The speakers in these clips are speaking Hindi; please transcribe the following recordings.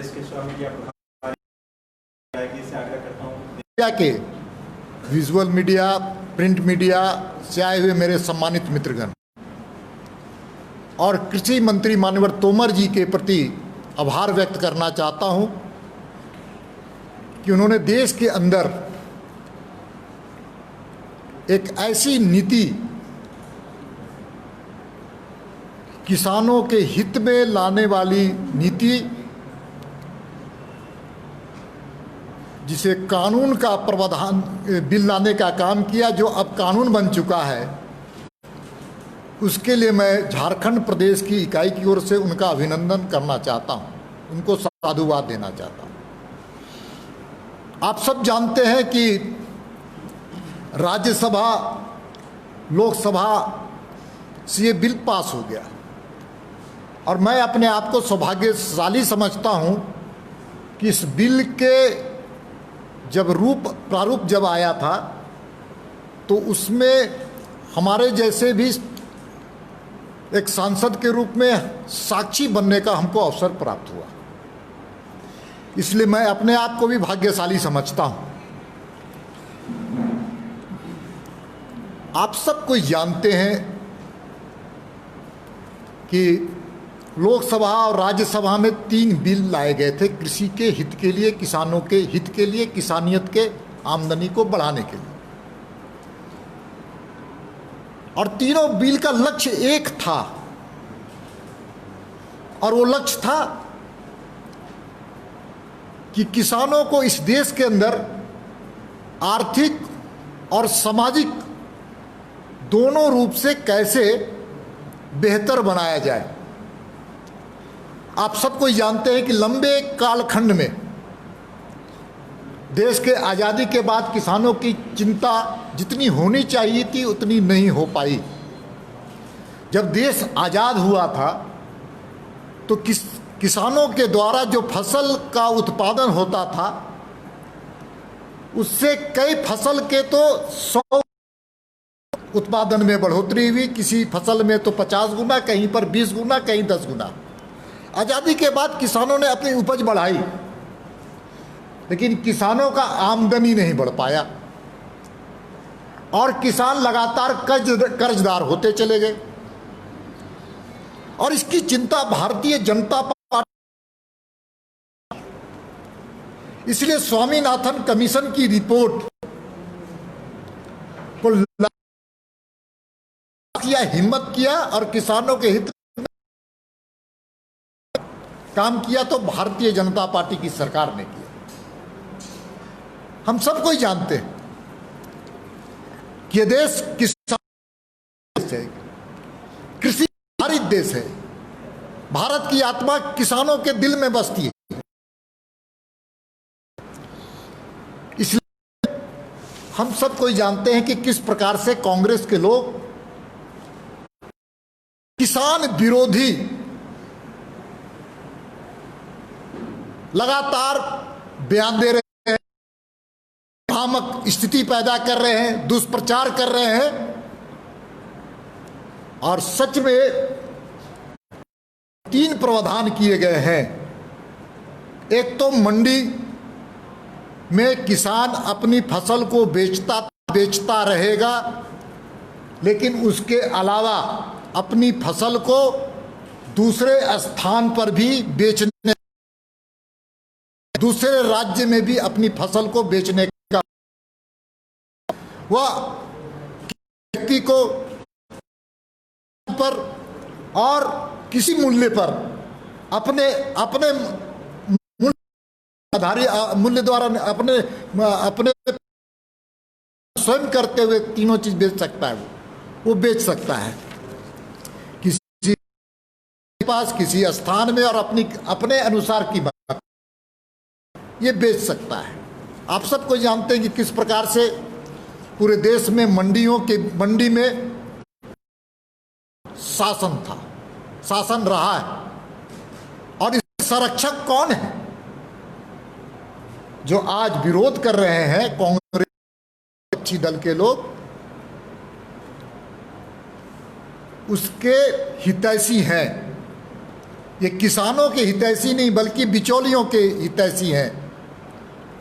इसके स्वामी जी आपको से आग्रह करता हूँ मीडिया के विजुअल मीडिया, प्रिंट मीडिया से आए हुए मेरे सम्मानित मित्रगण और कृषि मंत्री माननीय तोमर जी के प्रति आभार व्यक्त करना चाहता हूं कि उन्होंने देश के अंदर एक ऐसी नीति किसानों के हित में लाने वाली नीति जिसे कानून का प्रावधान बिल लाने का काम किया, जो अब कानून बन चुका है, उसके लिए मैं झारखंड प्रदेश की इकाई की ओर से उनका अभिनंदन करना चाहता हूं, उनको साधुवाद देना चाहता हूं। आप सब जानते हैं कि राज्यसभा लोकसभा से ये बिल पास हो गया और मैं अपने आप को सौभाग्यशाली समझता हूं कि इस बिल के प्रारूप जब आया था तो उसमें हमारे जैसे भी एक सांसद के रूप में साक्षी बनने का हमको अवसर प्राप्त हुआ, इसलिए मैं अपने आप को भी भाग्यशाली समझता हूं। आप सब कोई जानते हैं कि लोकसभा और राज्यसभा में 3 बिल लाए गए थे कृषि के हित के लिए, किसानों के हित के लिए, किसानियत के आमदनी को बढ़ाने के लिए, और तीनों बिल का लक्ष्य एक था और वो लक्ष्य था कि किसानों को इस देश के अंदर आर्थिक और सामाजिक दोनों रूप से कैसे बेहतर बनाया जाए। आप सब कोई जानते हैं कि लंबे कालखंड में देश के आज़ादी के बाद किसानों की चिंता जितनी होनी चाहिए थी उतनी नहीं हो पाई। जब देश आज़ाद हुआ था तो किसानों के द्वारा जो फसल का उत्पादन होता था उससे कई फसल के तो 100 उत्पादन में बढ़ोतरी हुई, किसी फसल में तो 50 गुना, कहीं पर 20 गुना, कहीं 10 गुना। आज़ादी के बाद किसानों ने अपनी उपज बढ़ाई लेकिन किसानों का आमदनी नहीं बढ़ पाया और किसान लगातार कर्जदार होते चले गए और इसकी चिंता भारतीय जनता पार्टी, इसलिए स्वामीनाथन कमीशन की रिपोर्ट को किया, हिम्मत किया और किसानों के हित काम किया तो भारतीय जनता पार्टी की सरकार ने किया। हम सब कोई जानते हैं कि यह देश किसान देश है, कृषि आधारित देश है। भारत की आत्मा किसानों के दिल में बसती है। इसलिए हम सब कोई जानते हैं कि किस प्रकार से कांग्रेस के लोग किसान विरोधी लगातार बयान दे रहे हैं, भ्रामक स्थिति पैदा कर रहे हैं, दुष्प्रचार कर रहे हैं और सच में 3 प्रावधान किए गए हैं। एक तो मंडी में किसान अपनी फसल को बेचता रहेगा लेकिन उसके अलावा अपनी फसल को दूसरे स्थान पर भी बेचने, दूसरे राज्य में भी अपनी फसल को बेचने का, वह व्यक्ति को पर और किसी मूल्य पर अपने मूल्य द्वारा अपने स्वयं करते हुए तीनों चीज बेच सकता है। वो बेच सकता है किसी पास, किसी स्थान में और अपने अनुसार की बात ये बेच सकता है। आप सबको जानते हैं कि किस प्रकार से पूरे देश में मंडी में शासन रहा है और इस संरक्षक कौन है? जो आज विरोध कर रहे हैं कांग्रेस अच्छी दल के लोग, उसके हितैषी हैं। ये किसानों के हितैषी नहीं बल्कि बिचौलियों के हितैषी हैं।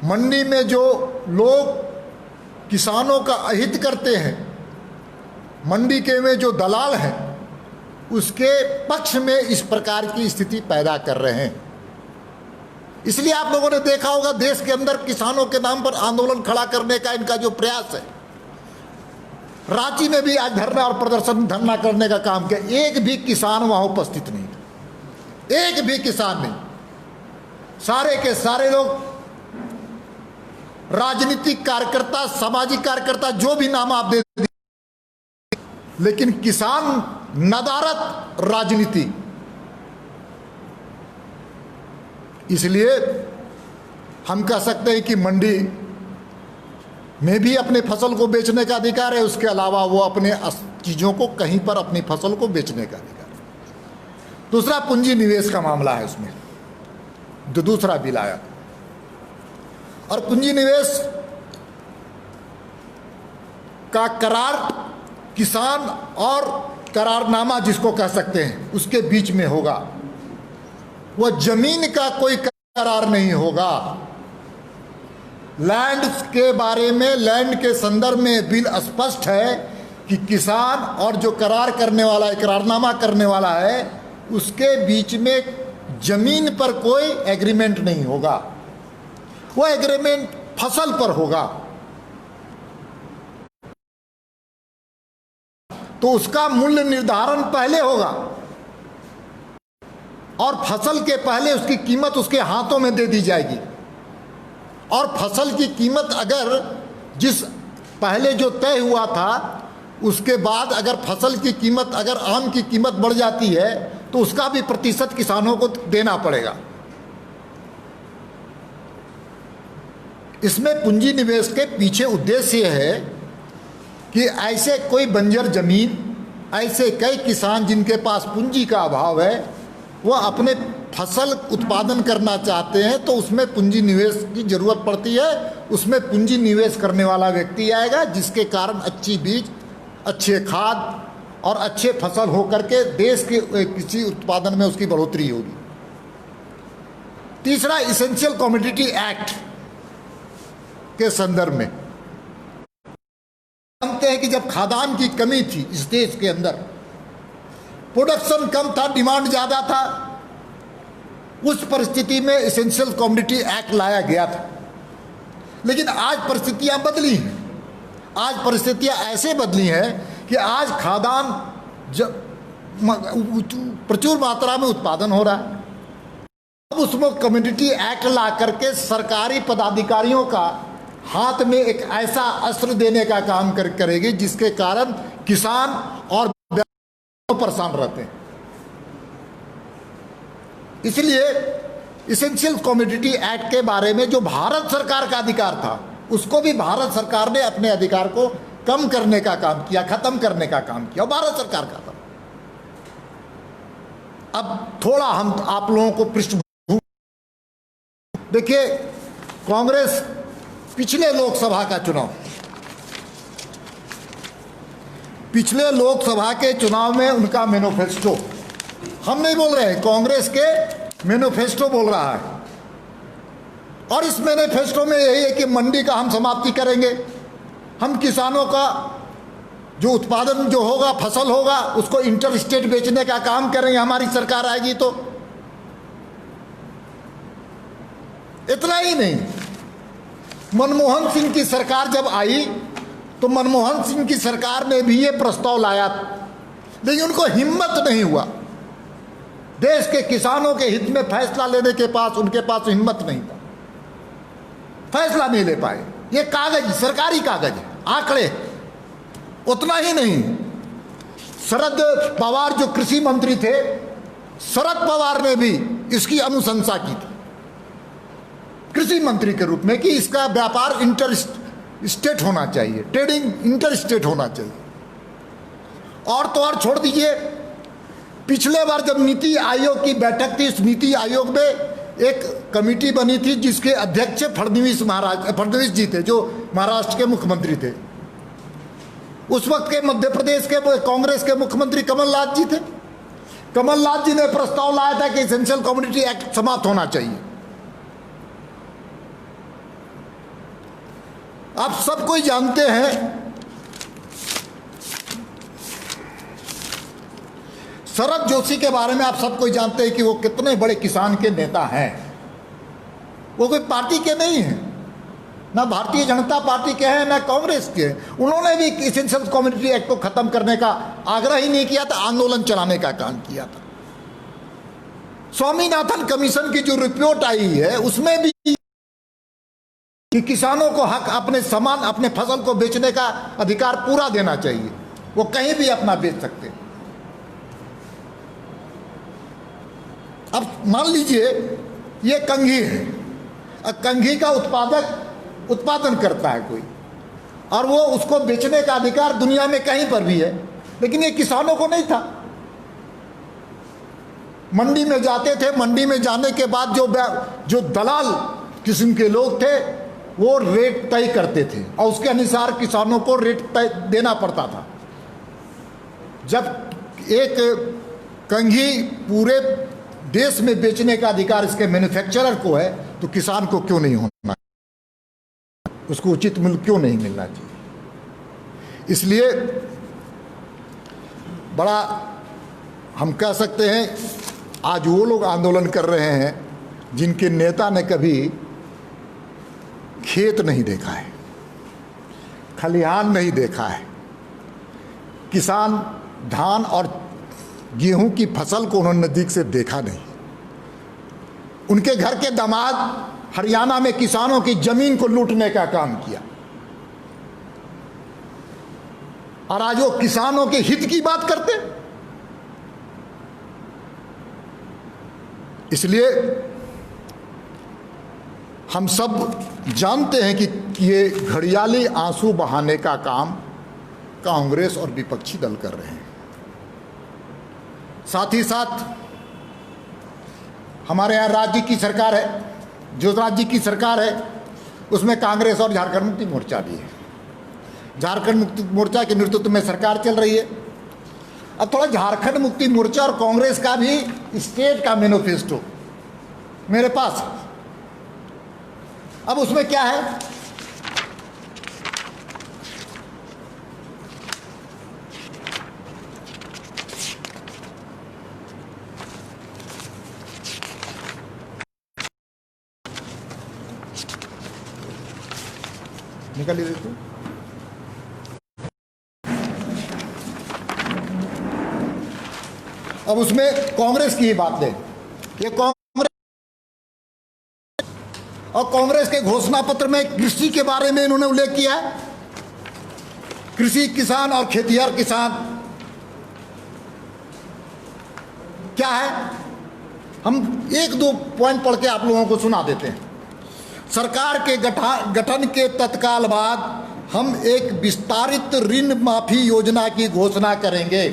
मंडी में जो लोग किसानों का अहित करते हैं, मंडी के में जो दलाल हैं, उसके पक्ष में इस प्रकार की स्थिति पैदा कर रहे हैं। इसलिए आप लोगों ने देखा होगा देश के अंदर किसानों के नाम पर आंदोलन खड़ा करने का इनका जो प्रयास है। रांची में भी आज धरना और प्रदर्शन धरना करने का काम किया, एक भी किसान वहां उपस्थित नहीं, एक भी किसान नहीं। सारे के सारे लोग राजनीतिक कार्यकर्ता, सामाजिक कार्यकर्ता, जो भी नाम आप दे दीजिए, लेकिन किसान नदारत राजनीति। इसलिए हम कह सकते हैं कि मंडी में भी अपने फसल को बेचने का अधिकार है, उसके अलावा वो अपने चीज़ों को कहीं पर अपनी फसल को बेचने का अधिकार है। दूसरा पूंजी निवेश का मामला है, उसमें जो दूसरा बिल आया, और पूंजी निवेश का करार किसान और करारनामा जिसको कह सकते हैं उसके बीच में होगा। वह जमीन का कोई करार नहीं होगा। लैंड के बारे में, लैंड के संदर्भ में बिल स्पष्ट है कि किसान और जो करार करने वाला है, करारनामा करने वाला है, उसके बीच में जमीन पर कोई एग्रीमेंट नहीं होगा। वो एग्रीमेंट फसल पर होगा। तो उसका मूल्य निर्धारण पहले होगा और फसल के पहले उसकी कीमत उसके हाथों में दे दी जाएगी। और फसल की कीमत अगर जिस पहले जो तय हुआ था उसके बाद अगर फसल की कीमत, अगर आम की कीमत बढ़ जाती है तो उसका भी प्रतिशत किसानों को देना पड़ेगा। इसमें पूंजी निवेश के पीछे उद्देश्य यह है कि ऐसे कोई बंजर जमीन, ऐसे कई किसान जिनके पास पूंजी का अभाव है, वो अपने फसल उत्पादन करना चाहते हैं, तो उसमें पूंजी निवेश की जरूरत पड़ती है। उसमें पूंजी निवेश करने वाला व्यक्ति आएगा जिसके कारण अच्छी बीज, अच्छे खाद और अच्छे फसल होकर के देश के किसी उत्पादन में उसकी बढ़ोतरी होगी। तीसरा, इसेंशियल कमोडिटी एक्ट के संदर्भ में जानते हैं कि जब खाद्यान्न की कमी थी इस देश के अंदर, प्रोडक्शन कम था, डिमांड ज़्यादा था, उस परिस्थिति में इसेंशियल कमोडिटी एक्ट लाया गया था। लेकिन आज परिस्थितियां बदली हैं। आज परिस्थितियां ऐसे बदली हैं कि आज खाद्यान्न प्रचुर मात्रा में उत्पादन हो रहा है। अब उसमें कमोडिटी एक्ट ला करके सरकारी पदाधिकारियों का हाथ में एक ऐसा अस्त्र देने का काम करेगी जिसके कारण किसान और परेशान रहते हैं। इसलिए इसेंशियल कमोडिटी एक्ट के बारे में जो भारत सरकार का अधिकार था, उसको भी भारत सरकार ने अपने अधिकार को कम करने का काम किया, खत्म करने का काम किया, भारत सरकार का था। अब थोड़ा हम आप लोगों को पृष्ठभूमि देखिए। कांग्रेस पिछले लोकसभा का चुनाव, पिछले लोकसभा के चुनाव में उनका मैनिफेस्टो, हम नहीं बोल रहे हैं, कांग्रेस के मैनिफेस्टो बोल रहा है। और इस मैनिफेस्टो में यही है कि मंडी का हम समाप्ति करेंगे, हम किसानों का जो उत्पादन जो होगा, फसल होगा, उसको इंटर स्टेट बेचने का काम करेंगे, हमारी सरकार आएगी तो। इतना ही नहीं, मनमोहन सिंह की सरकार जब आई तो मनमोहन सिंह की सरकार ने भी ये प्रस्ताव लाया, लेकिन उनको हिम्मत नहीं हुआ। देश के किसानों के हित में फैसला लेने के पास उनके पास हिम्मत नहीं था, फैसला नहीं ले पाए। ये कागज, सरकारी कागज, आंकड़े। उतना ही नहीं, शरद पवार जो कृषि मंत्री थे, शरद पवार ने भी इसकी अनुशंसा की थी कृषि मंत्री के रूप में कि इसका व्यापार इंटर स्टेट होना चाहिए, ट्रेडिंग इंटर स्टेट होना चाहिए। और तो और छोड़ दीजिए, पिछले बार जब नीति आयोग की बैठक थी, इस नीति आयोग में एक कमेटी बनी थी जिसके अध्यक्ष फडणवीस जी थे, जो महाराष्ट्र के मुख्यमंत्री थे। उस वक्त के मध्य प्रदेश के कांग्रेस के मुख्यमंत्री कमलनाथ जी थे। कमलनाथ जी ने प्रस्ताव लाया था कि एसेंशियल कमोडिटी एक्ट समाप्त होना चाहिए। आप सब कोई जानते हैं शरद जोशी के बारे में, आप सब कोई जानते हैं कि वो कितने बड़े किसान के नेता हैं। वो कोई पार्टी के नहीं हैं, ना भारतीय जनता पार्टी के हैं ना कांग्रेस के। उन्होंने भी एसेंशियल कमोडिटी एक्ट को खत्म करने का आग्रह ही नहीं किया था, आंदोलन चलाने का काम किया था। स्वामीनाथन कमीशन की जो रिपोर्ट आई है उसमें भी कि किसानों को हक अपने सामान, अपने फसल को बेचने का अधिकार पूरा देना चाहिए, वो कहीं भी अपना बेच सकते हैं। अब मान लीजिए ये कंघी है, कंघी का उत्पादन करता है कोई, और वो उसको बेचने का अधिकार दुनिया में कहीं पर भी है, लेकिन ये किसानों को नहीं था। मंडी में जाते थे, मंडी में जाने के बाद जो दलाल किस्म के लोग थे वो रेट तय करते थे और उसके अनुसार किसानों को रेट तय देना पड़ता था। जब एक कंघी पूरे देश में बेचने का अधिकार इसके मैन्युफैक्चरर को है तो किसान को क्यों नहीं होना, उसको उचित मूल्य क्यों नहीं मिलना चाहिए। इसलिए बड़ा हम कह सकते हैं आज वो लोग आंदोलन कर रहे हैं जिनके नेता ने कभी खेत नहीं देखा है, खलिहान नहीं देखा है, किसान धान और गेहूं की फसल को उन्होंने नज़दीक से देखा नहीं। उनके घर के दामाद हरियाणा में किसानों की जमीन को लूटने का काम किया और आज वो किसानों के हित की बात करते। इसलिए हम सब जानते हैं कि ये घड़ियाली आंसू बहाने का काम कांग्रेस और विपक्षी दल कर रहे हैं। साथ ही साथ हमारे यहाँ राज्य की सरकार है, जो राज्य की सरकार है उसमें कांग्रेस और झारखंड मुक्ति मोर्चा भी है। झारखंड मुक्ति मोर्चा के नेतृत्व में सरकार चल रही है। अब थोड़ा झारखंड मुक्ति मोर्चा और कांग्रेस का भी स्टेट का मैनिफेस्टो मेरे पास है। अब उसमें क्या है, निकालिए देखो। अब उसमें कांग्रेस की ही बात है। ये कांग्रेस और कांग्रेस के घोषणा पत्र में कृषि के बारे में इन्होंने उल्लेख किया है। कृषि किसान और खेतिहर किसान क्या है, हम एक दो पॉइंट पढ़ के आप लोगों को सुना देते हैं। सरकार के गठन के तत्काल बाद हम एक विस्तारित ऋण माफी योजना की घोषणा करेंगे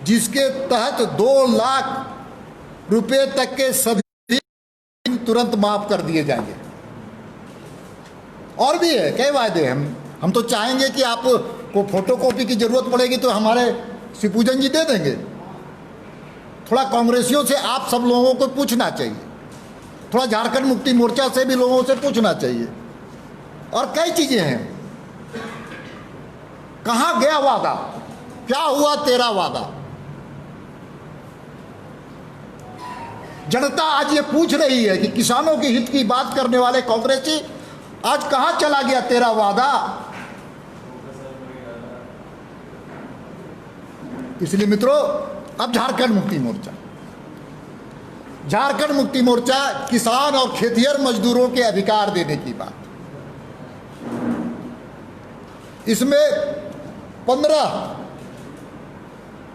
जिसके तहत 2 लाख रुपए तक के सभी तुरंत माफ कर दिए जाएंगे। और भी है कई वायदे। हम तो चाहेंगे कि आपको फोटोकॉपी की जरूरत पड़ेगी तो हमारे शिवपूजन जी दे देंगे। थोड़ा कांग्रेसियों से आप सब लोगों को पूछना चाहिए, थोड़ा झारखंड मुक्ति मोर्चा से भी लोगों से पूछना चाहिए। और कई चीजें हैं, कहां गया वादा, क्या हुआ तेरा वादा। जनता आज ये पूछ रही है कि किसानों के हित की बात करने वाले कांग्रेसी आज कहां चला गया तेरा वादा। इसलिए मित्रों, अब झारखंड मुक्ति मोर्चा किसान और खेतिहर मजदूरों के अधिकार देने की बात। इसमें 15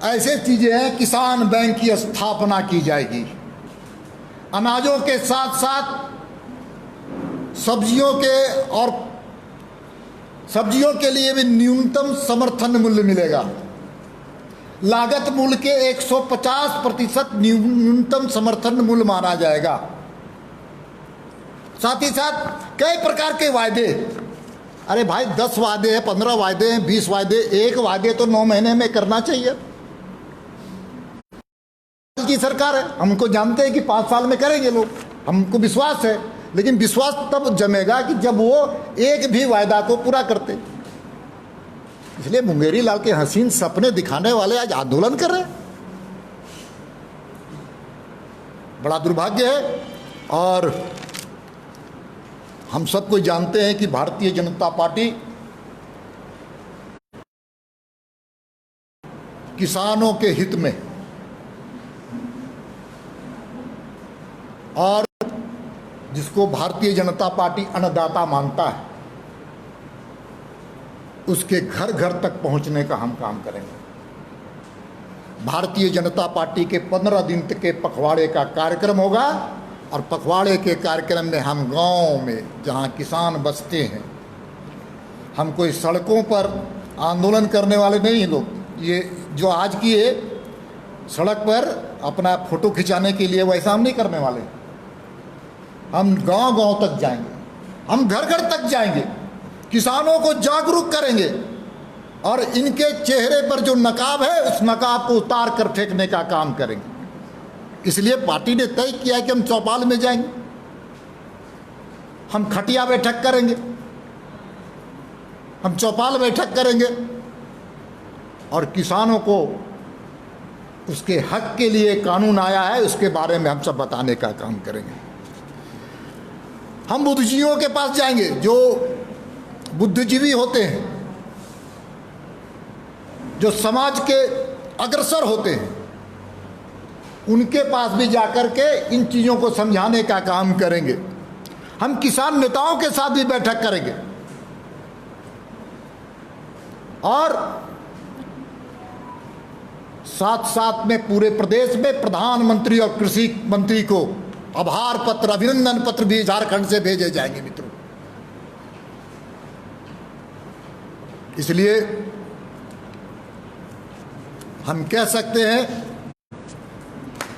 ऐसे चीजें हैं। किसान बैंक की स्थापना की जाएगी, अनाजों के साथ साथ सब्जियों के लिए भी न्यूनतम समर्थन मूल्य मिलेगा। लागत मूल्य के 150% न्यूनतम समर्थन मूल्य माना जाएगा। साथ ही साथ कई प्रकार के वायदे, अरे भाई 10 वायदे हैं, 15 वायदे हैं, 20 वायदे, एक वायदे तो 9 महीने में करना चाहिए। की सरकार है, हमको जानते हैं कि 5 साल में करेंगे लोग, हमको विश्वास है। लेकिन विश्वास तब जमेगा कि जब वो एक भी वायदा को पूरा करते। इसलिए मुंगेरी लाल के हसीन सपने दिखाने वाले आज आंदोलन कर रहे हैं, बड़ा दुर्भाग्य है। और हम सबको जानते हैं कि भारतीय जनता पार्टी किसानों के हित में और जिसको भारतीय जनता पार्टी अन्नदाता मानता है, उसके घर घर तक पहुंचने का हम काम करेंगे। भारतीय जनता पार्टी के 15 दिन तक के पखवाड़े का कार्यक्रम होगा और पखवाड़े के कार्यक्रम में हम गांव में जहां किसान बसते हैं, हम कोई सड़कों पर आंदोलन करने वाले नहीं हैं लोग। ये जो आज की है सड़क पर अपना फोटो खिंचाने के लिए, वैसा हम नहीं करने वाले। हम गांव गांव तक जाएंगे, हम घर घर तक जाएंगे, किसानों को जागरूक करेंगे और इनके चेहरे पर जो नकाब है उस नकाब को उतार कर फेंकने का काम करेंगे। इसलिए पार्टी ने तय किया कि हम चौपाल में जाएंगे, हम खटिया बैठक करेंगे, हम चौपाल बैठक करेंगे और किसानों को उसके हक के लिए कानून आया है उसके बारे में हम सब बताने का काम करेंगे। हम बुद्धिजीवियों के पास जाएंगे, जो बुद्धिजीवी होते हैं, जो समाज के अग्रसर होते हैं, उनके पास भी जाकर के इन चीज़ों को समझाने का काम करेंगे। हम किसान नेताओं के साथ भी बैठक करेंगे और साथ साथ में पूरे प्रदेश में प्रधानमंत्री और कृषि मंत्री को आभार पत्र, अभिनंदन पत्र भी झारखंड से भेजे जाएंगे मित्रों। इसलिए हम कह सकते हैं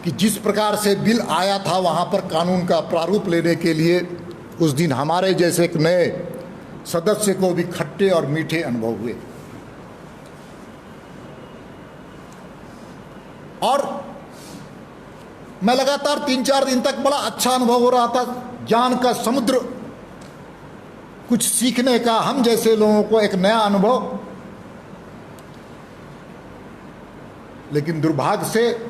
कि जिस प्रकार से बिल आया था वहां पर कानून का प्रारूप लेने के लिए उस दिन हमारे जैसे एक नए सदस्य को भी खट्टे और मीठे अनुभव हुए। और मैं लगातार 3-4 दिन तक बड़ा अच्छा अनुभव हो रहा था, ज्ञान का समुद्र, कुछ सीखने का हम जैसे लोगों को एक नया अनुभव। लेकिन दुर्भाग्य से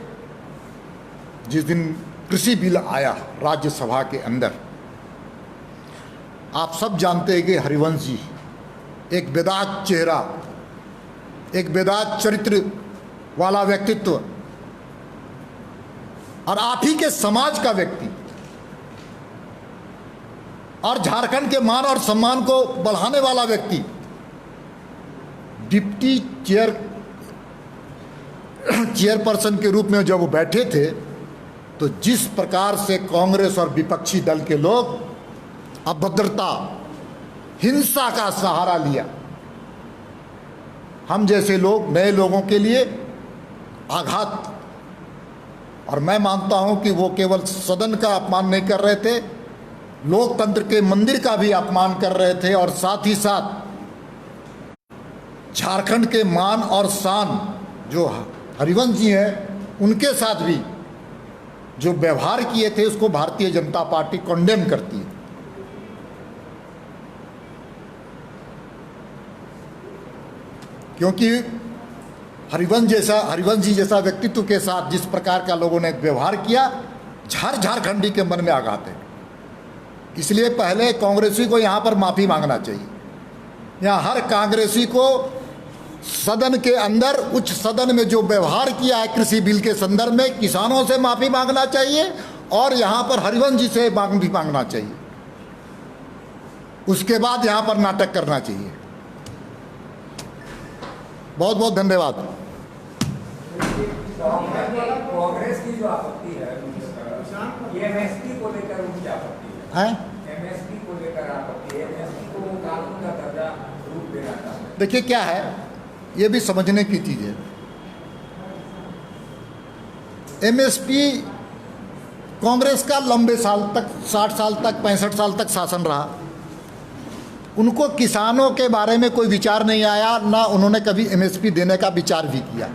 जिस दिन कृषि बिल आया राज्यसभा के अंदर, आप सब जानते हैं कि हरिवंश जी एक बेदाग चेहरा, एक बेदाग चरित्र वाला व्यक्तित्व और आप ही के समाज का व्यक्ति और झारखंड के मान और सम्मान को बढ़ाने वाला व्यक्ति डिप्टी चेयरपर्सन के रूप में जब वो बैठे थे, तो जिस प्रकार से कांग्रेस और विपक्षी दल के लोग अभद्रता, हिंसा का सहारा लिया, हम जैसे लोग, नए लोगों के लिए आघात। और मैं मानता हूं कि वो केवल सदन का अपमान नहीं कर रहे थे, लोकतंत्र के मंदिर का भी अपमान कर रहे थे और साथ ही साथ झारखंड के मान और शान जो हरिवंश जी हैं उनके साथ भी जो व्यवहार किए थे उसको भारतीय जनता पार्टी कंडेम करती है। क्योंकि हरिवंश जी जैसा व्यक्तित्व के साथ जिस प्रकार का लोगों ने व्यवहार किया, झारखंडी के मन में आघात है। इसलिए पहले कांग्रेसी को यहाँ पर माफ़ी मांगना चाहिए। यहाँ हर कांग्रेसी को सदन के अंदर, उच्च सदन में जो व्यवहार किया है कृषि बिल के संदर्भ में, किसानों से माफ़ी मांगना चाहिए और यहाँ पर हरिवंश जी से माफ़ी मांगना चाहिए। उसके बाद यहाँ पर नाटक करना चाहिए। बहुत बहुत धन्यवाद। कांग्रेस की जो आपत्ति है ये एमएसपी को लेकर उनकी आपत्ति है, एमएसपी को लेकर आपत्ति है, एमएसपी को कानून का दर्जा रूप देना चाहते हैं। देखिए क्या है, ये भी समझने की चीज़ है। एमएसपी कांग्रेस का लंबे साल तक, 60 साल तक, 65 साल तक शासन रहा। उनको किसानों के बारे में कोई विचार नहीं आया, ना उन्होंने कभी एमएसपी देने का विचार भी किया।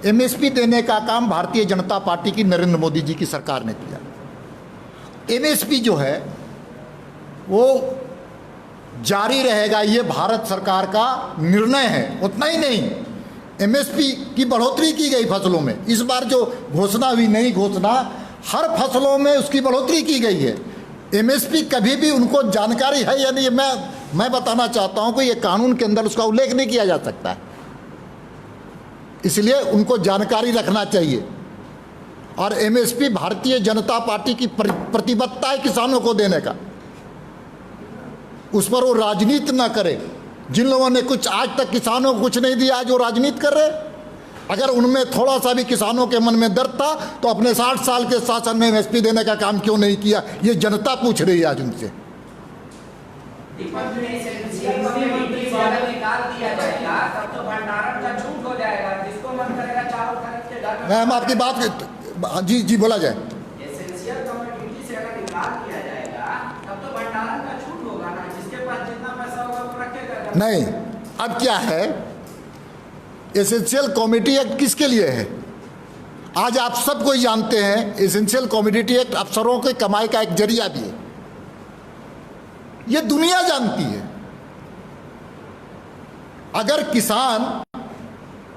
एमएसपी देने का काम भारतीय जनता पार्टी की नरेंद्र मोदी जी की सरकार ने किया। एमएसपी जो है वो जारी रहेगा, ये भारत सरकार का निर्णय है। उतना ही नहीं, एमएसपी की बढ़ोतरी की गई फसलों में। इस बार जो घोषणा हुई, नई घोषणा, हर फसलों में उसकी बढ़ोतरी की गई है। एमएसपी कभी भी उनको जानकारी है या नहीं, मैं बताना चाहता हूं कि ये कानून के अंदर उसका उल्लेख नहीं किया जा सकता है, इसलिए उनको जानकारी रखना चाहिए। और एमएसपी भारतीय जनता पार्टी की प्रतिबद्धता है किसानों को देने का, उस पर वो राजनीति ना करे। जिन लोगों ने कुछ आज तक किसानों को कुछ नहीं दिया, आज वो राजनीति कर रहे। अगर उनमें थोड़ा सा भी किसानों के मन में दर्द था तो अपने 60 साल के शासन में एमएसपी देने का काम क्यों नहीं किया, ये जनता पूछ रही है आज उनसे। मैम आपकी बात जी जी बोला जाए। एसेंशियल कमोडिटी से अगर निकाल दिया जाएगा तब तो भंडारण का छूट होगा ना, जिसके पास जितना पैसा होगा वो रखेगा नहीं। अब क्या है, एसेंशियल कमोडिटी एक्ट किसके लिए है? आज आप सब कोई जानते हैं एसेंशियल कमोडिटी एक्ट अफसरों के कमाई का एक जरिया भी है, ये दुनिया जानती है। अगर किसान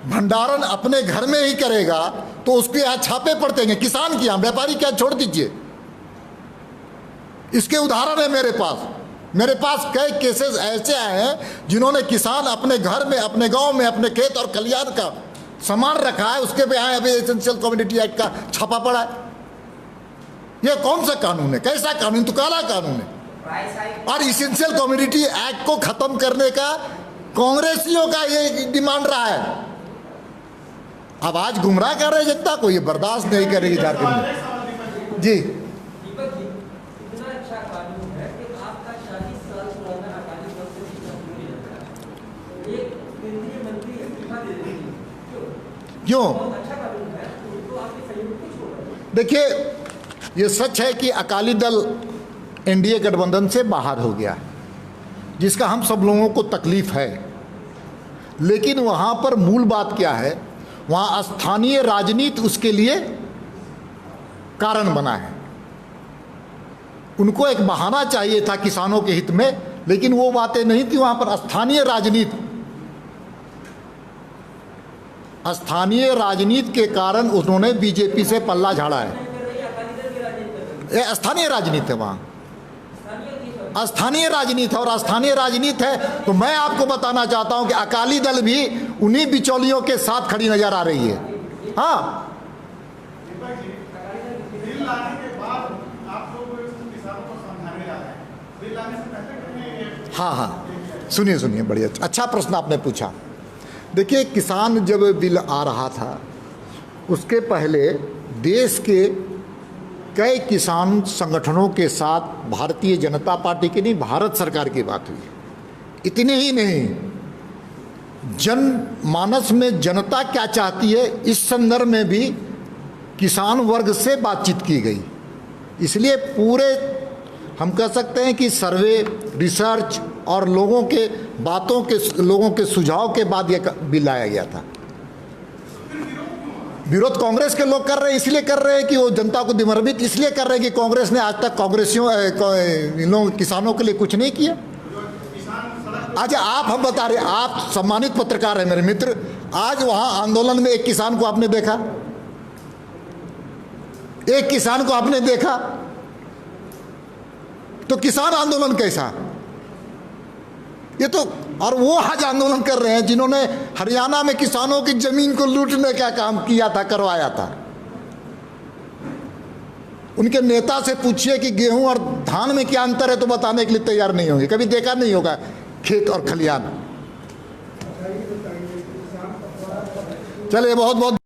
भंडारण अपने घर में ही करेगा तो उसके यहाँ छापे पड़ते हैं, किसान के यहाँ, व्यापारी क्या छोड़ दीजिए। इसके उदाहरण है मेरे पास कई केसेस ऐसे आए हैं जिन्होंने किसान अपने घर में, अपने गांव में, अपने खेत और खलिहान का सामान रखा है, उसके पे यहाँ अभी एसेंशियल कमोडिटी एक्ट का छापा पड़ा है। यह कौन सा कानून है? कैसा कानून? तो काला कानून है। और एसेंशियल कमोडिटी एक्ट को खत्म करने का कांग्रेसियों का ये डिमांड रहा है। अब आज गुमराह कर रहे जनता को, ये बर्दाश्त नहीं करेगी झारखंड में। जी दीपक जी, इतना अच्छा कानून है कि आपका 40 साल पुराना अकाली दल से शिक्षा पूरी जाता है, एक केंद्रीय मंत्री इस्तीफा दे देंगे, क्यों? बहुत अच्छा कानून है, तो आपके सहयोग को छोड़। देखिए, ये सच है कि अकाली दल एनडीए गठबंधन से बाहर हो गया, जिसका हम सब लोगों को तकलीफ है। लेकिन वहाँ पर मूल बात क्या है, वहाँ स्थानीय राजनीति उसके लिए कारण बना है। उनको एक बहाना चाहिए था किसानों के हित में, लेकिन वो बातें नहीं थी। वहाँ पर स्थानीय राजनीति के कारण उन्होंने बीजेपी से पल्ला झाड़ा है। ये स्थानीय राजनीति है, वहाँ स्थानीय राजनीति है। और स्थानीय राजनीति है तो मैं आपको बताना चाहता हूं कि अकाली दल भी उन्हीं बिचौलियों के साथ खड़ी नजर आ रही है। हाँ, बिल लाने के बाद आप लोग किसानों को समझाने जा रहे हैं, बिल लाने से पहले हाँ, सुनिए, बढ़िया अच्छा प्रश्न आपने पूछा। देखिए, किसान जब बिल आ रहा था उसके पहले देश के कई किसान संगठनों के साथ भारतीय जनता पार्टी की नहीं, भारत सरकार की बात हुई। इतने ही नहीं, जनमानस में जनता क्या चाहती है इस संदर्भ में भी किसान वर्ग से बातचीत की गई। इसलिए पूरे हम कह सकते हैं कि सर्वे, रिसर्च और लोगों के सुझाव के बाद यह बिल लाया गया था। विरोध कांग्रेस के लोग कर रहे हैं, इसलिए कर रहे हैं कि वो जनता को दिमरबित इसलिए कर रहे हैं कि कांग्रेस ने आज तक इन लोगों किसानों के लिए कुछ नहीं किया। आज आप हम बता रहे, आप सम्मानित पत्रकार हैं मेरे मित्र, आज वहां आंदोलन में एक किसान को आपने देखा? एक किसान को आपने देखा? तो किसान आंदोलन कैसा? ये तो, और वो आज आंदोलन कर रहे हैं जिन्होंने हरियाणा में किसानों की जमीन को लूटने का काम किया था, करवाया था। उनके नेता से पूछिए कि गेहूं और धान में क्या अंतर है तो बताने के लिए तैयार नहीं होंगे, कभी देखा नहीं होगा खेत और खलिहान। चलिए, बहुत बहुत